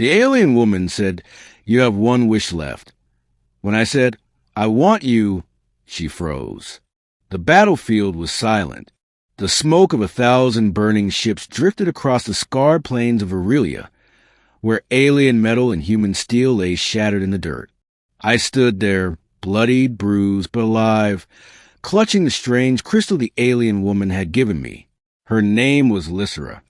The alien woman said, "You have one wish left." When I said, "I want you," she froze. The battlefield was silent. The smoke of 1,000 burning ships drifted across the scarred plains of Aurelia, where alien metal and human steel lay shattered in the dirt. I stood there, bloodied, bruised, but alive, clutching the strange crystal the alien woman had given me. Her name was Lysera.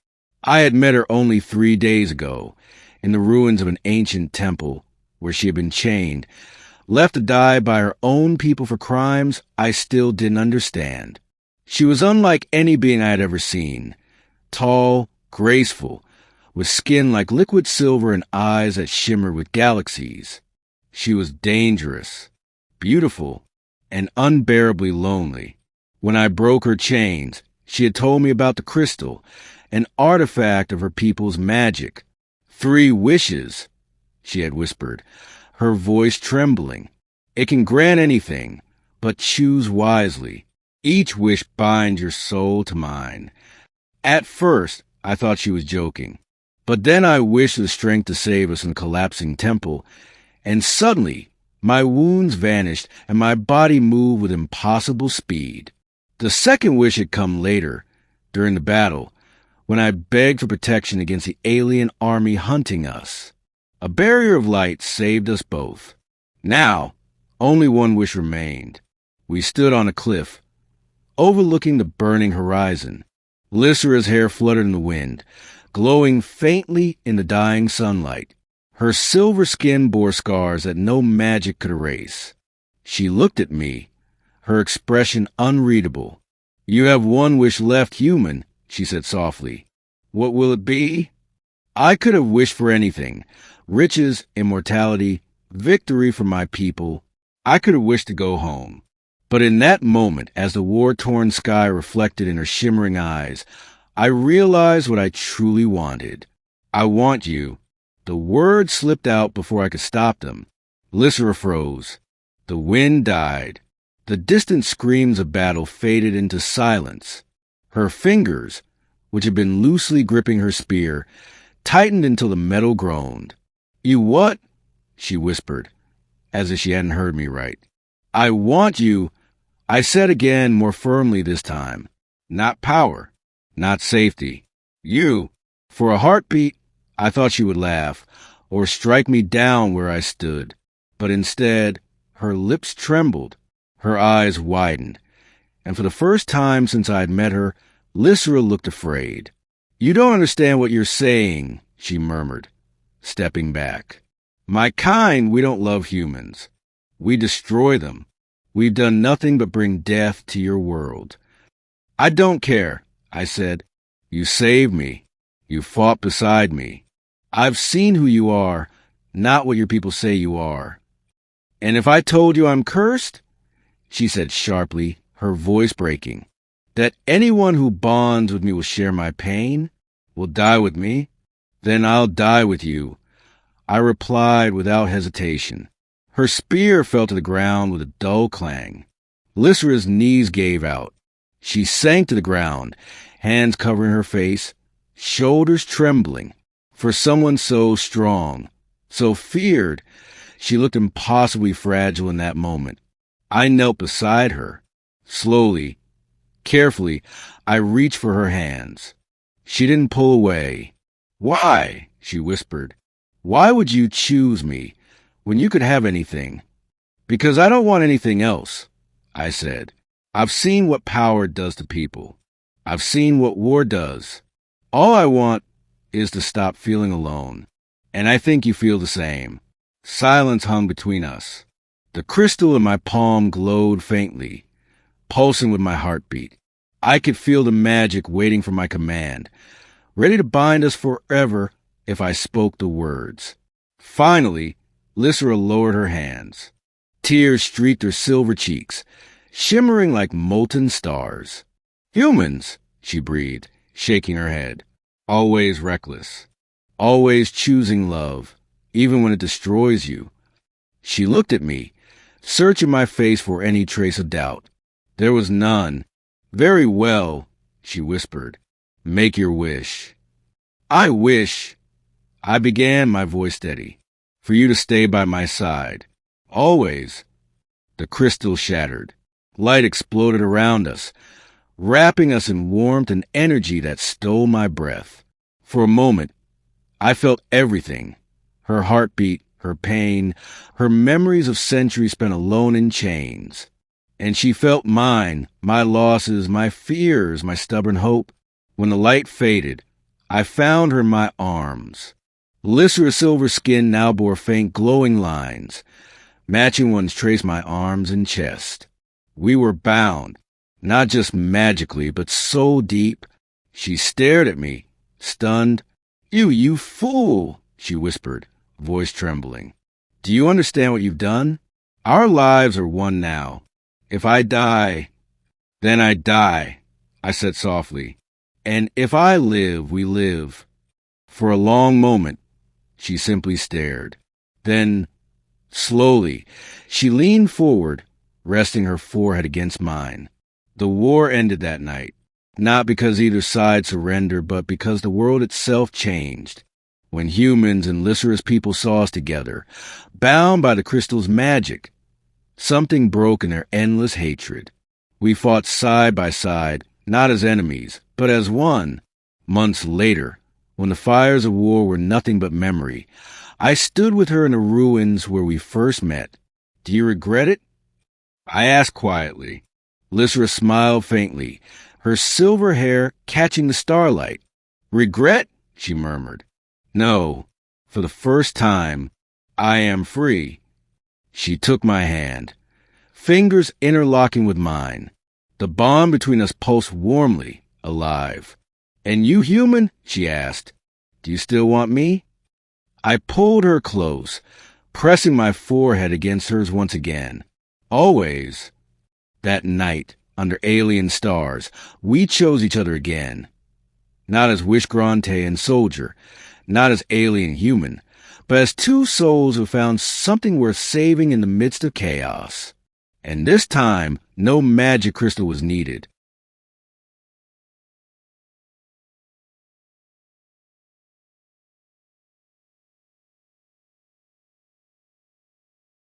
I had met her only 3 days ago, in the ruins of an ancient temple, where she had been chained, left to die by her own people for crimes I still didn't understand. She was unlike any being I had ever seen. Tall, graceful, with skin like liquid silver and eyes that shimmered with galaxies. She was dangerous, beautiful, and unbearably lonely. When I broke her chains, she had told me about the crystal, an artifact of her people's magic. 3 wishes, she had whispered, her voice trembling. It can grant anything, but choose wisely. Each wish binds your soul to mine. At first, I thought she was joking. But then I wished the strength to save us in the collapsing temple, and suddenly my wounds vanished and my body moved with impossible speed. The second wish had come later, during the battle, when I begged for protection against the alien army hunting us. A barrier of light saved us both. Now, only one wish remained. We stood on a cliff, overlooking the burning horizon. Lysera's hair fluttered in the wind, glowing faintly in the dying sunlight. Her silver skin bore scars that no magic could erase. She looked at me, her expression unreadable. "You have one wish left, human," she said softly. "What will it be?" I could have wished for anything: riches, immortality, victory for my people. I could have wished to go home. But in that moment, as the war-torn sky reflected in her shimmering eyes, I realized what I truly wanted. "I want you." The words slipped out before I could stop them. Lysera froze. The wind died. The distant screams of battle faded into silence. Her fingers, which had been loosely gripping her spear, tightened until the metal groaned. "You what?" she whispered, as if she hadn't heard me right. "I want you," I said again, more firmly this time. "Not power, not safety. You." For a heartbeat, I thought she would laugh, or strike me down where I stood. But instead, her lips trembled, her eyes widened, and for the first time since I had met her, Lysera looked afraid. "You don't understand what you're saying," she murmured, stepping back. "My kind, we don't love humans. We destroy them. We've done nothing but bring death to your world." "I don't care," I said. "You saved me. You fought beside me. I've seen who you are, not what your people say you are." "And if I told you I'm cursed?" she said sharply, her voice breaking. "That anyone who bonds with me will share my pain, will die with me? Then I'll die with you," I replied without hesitation. Her spear fell to the ground with a dull clang. Lysera's knees gave out. She sank to the ground, hands covering her face, shoulders trembling. For someone so strong, so feared, she looked impossibly fragile in that moment. I knelt beside her. Slowly, carefully, I reached for her hands. She didn't pull away. "Why?" she whispered. "Why would you choose me when you could have anything?" "Because I don't want anything else," I said. "I've seen what power does to people. I've seen what war does. All I want is to stop feeling alone. And I think you feel the same." Silence hung between us. The crystal in my palm glowed faintly, pulsing with my heartbeat. I could feel the magic waiting for my command, ready to bind us forever if I spoke the words. Finally, Lysera lowered her hands. Tears streaked her silver cheeks, shimmering like molten stars. "Humans," she breathed, shaking her head. "Always reckless. Always choosing love, even when it destroys you." She looked at me, searching my face for any trace of doubt. There was none. "Very well," she whispered. "Make your wish." "I wish," I began, my voice steady, for you to stay by my side. Always. The crystal shattered. Light exploded around us, wrapping us in warmth and energy that stole my breath. For a moment, I felt everything. Her heartbeat, her pain, her memories of centuries spent alone in chains. And she felt mine, my losses, my fears, my stubborn hope. When the light faded, I found her in my arms. Lycera's silver skin now bore faint glowing lines. Matching ones traced my arms and chest. We were bound, not just magically, but so deep. She stared at me, stunned. You fool, she whispered, voice trembling. Do you understand what you've done? Our lives are one now. If I die, then I die, I said softly. And if I live, we live. For a long moment, she simply stared. Then, slowly, she leaned forward, resting her forehead against mine. The war ended that night, not because either side surrendered, but because the world itself changed. When humans and Lycera's people saw us together, bound by the crystal's magic, something broke in their endless hatred. We fought side by side, not as enemies, but as one. Months later, when the fires of war were nothing but memory, I stood with her in the ruins where we first met. Do you regret it? I asked quietly. Lycera smiled faintly, her silver hair catching the starlight. Regret? She murmured. No, for the first time, I am free. She took my hand, fingers interlocking with mine. The bond between us pulsed warmly, alive. And you human? She asked. Do you still want me? I pulled her close, pressing my forehead against hers once again. Always. That night, under alien stars, we chose each other again. Not as Wishgrante and soldier, not as alien human, but as two souls who found something worth saving in the midst of chaos. And this time, no magic crystal was needed.